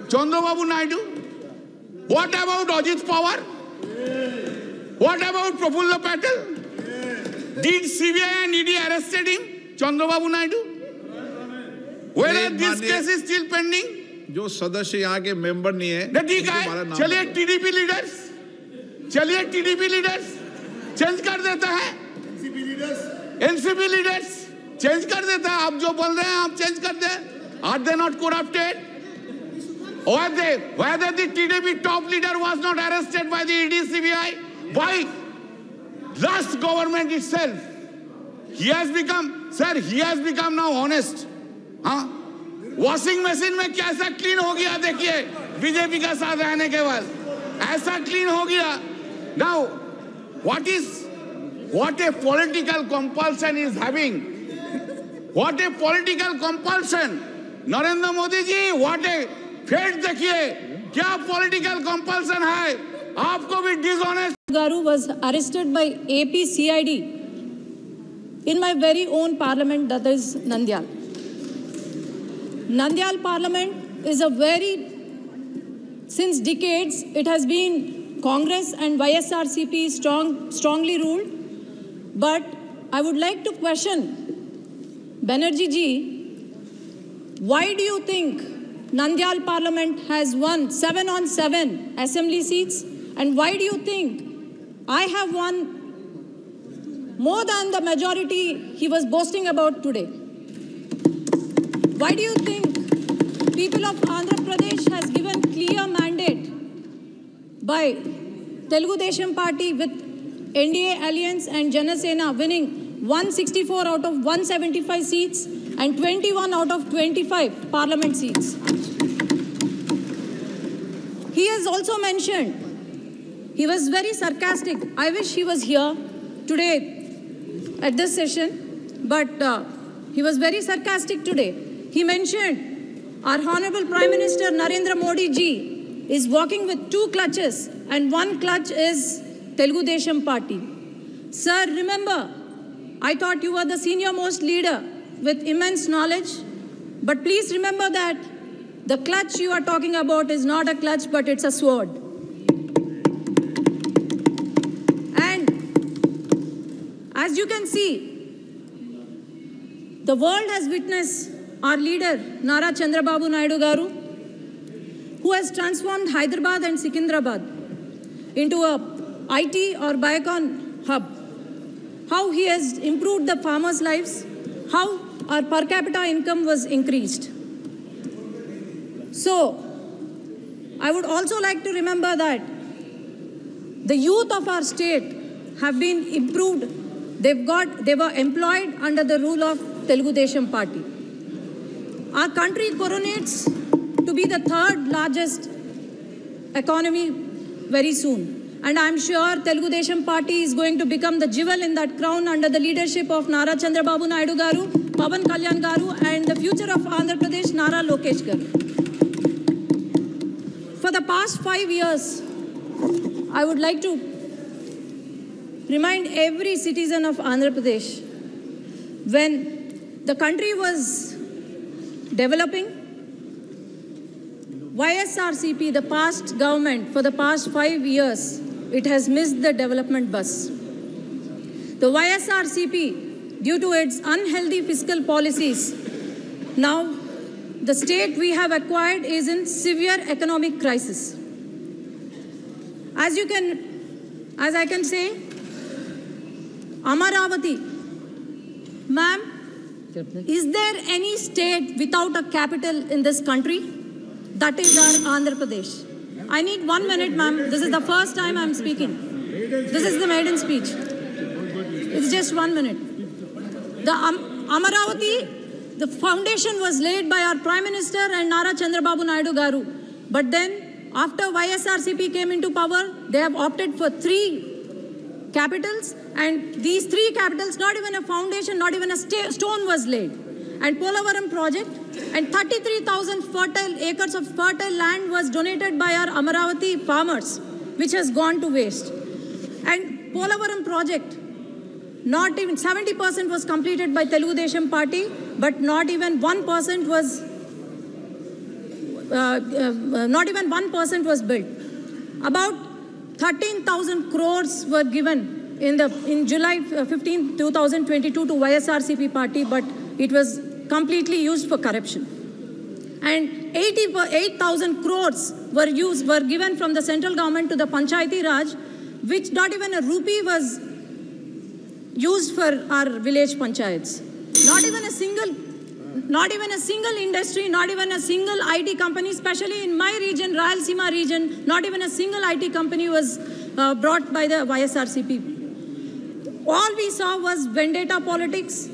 Chandrababu Naidu? What about Ajit Pawar? What about Prafulla Patel? Did CBI and ED arrested him? Chandrababu Naidu? Whether this case is still pending? जो सदस्य यहाँ के member नहीं है, ठीक है, चलिए टीडीपी लीडर्स चेंज कर देता है, एनसीपी लीडर्स चेंज कर देता है। आप जो बोल रहे हैं आप चेंज कर दे। Are they not corrupted? Whether the TDP top leader was not arrested by the ED CBI, by last government itself, he has become now honest. हाँ, वॉशिंग मशीन में कैसा क्लीन हो गया देखिए, बीजेपी का साथ रहने के बाद ऐसा क्लीन हो गया। Now what a political compulsion is having, what a political compulsion, Narendra Modi ji, what a fate देखिए, क्या पॉलिटिकल कंपल्सन है, आपको भी dishonest. Garu was arrested by AP CID in my very own parliament, that is Nandyal. Nandyal parliament is since decades, it has been Congress and YSRCP strongly ruled. But I would like to question Banerjee ji, why do you think Nandyal parliament has won 7 on 7 assembly seats? And why do you think I have won more than the majority he was boasting about today? Why do you think people of Andhra Pradesh has given clear mandate by Telugu Desam Party with NDA Alliance and Janasena winning 164 out of 175 seats and 21 out of 25 parliament seats? He has also mentioned, he was very sarcastic. I wish he was here today at this session, but he was very sarcastic today. He mentioned our Honorable Prime Minister Narendra Modi ji is walking with 2 clutches and 1 clutch is Telugu Desam Party. Sir, remember, I thought you were the senior most leader with immense knowledge, but please remember that the clutch you are talking about is not a clutch, but it's a sword. And as you can see, the world has witnessed our leader, Nara Chandrababu Naidu Garu, who has transformed Hyderabad and Secunderabad into a IT or Biocon hub. How he has improved the farmers' lives, how our per capita income was increased. So, I would also like to remember that the youth of our state have been improved. They were employed under the rule of Telugu Desam Party. Our country coronates to be the 3rd largest economy very soon. And I'm sure Telugu Desam Party is going to become the jewel in that crown under the leadership of Nara Chandrababu Naidu Garu, Pawan Kalyan Garu, and the future of Andhra Pradesh, Nara Lokesh Garu. For the past 5 years, I would like to remind every citizen of Andhra Pradesh, when the country was developing, YSRCP, the past government, for the past 5 years, it has missed the development bus. The YSRCP, due to its unhealthy fiscal policies, now the state we have acquired is in severe economic crisis. As I can say, Amaravati, ma'am, is there any state without a capital in this country? That is our Andhra Pradesh. I need 1 minute, ma'am. This is the first time I'm speaking. This is the maiden speech. It's just 1 minute. The Amaravati, the foundation was laid by our Prime Minister and Nara Chandrababu Naidu Garu. But then, after YSRCP came into power, they have opted for 3 capitals, and these 3 capitals, not even a foundation, not even a stone was laid. And Polavaram project, and 33,000 acres of fertile land was donated by our Amaravati farmers, which has gone to waste. And Polavaram project, not even 70% was completed by Telugu Desam Party, but not even 1% was not even 1% was built. About 13,000 crores were given in July 15, 2022 to YSRCP party, but it was completely used for corruption. And 8,000 crores were given from the central government to the Panchayati Raj, which not even a rupee was used for our village panchayats. Not even a single industry, not even a single IT company, especially in my region, Rayalaseema region, not even a single IT company was brought by the YSRCP. All we saw was vendetta politics,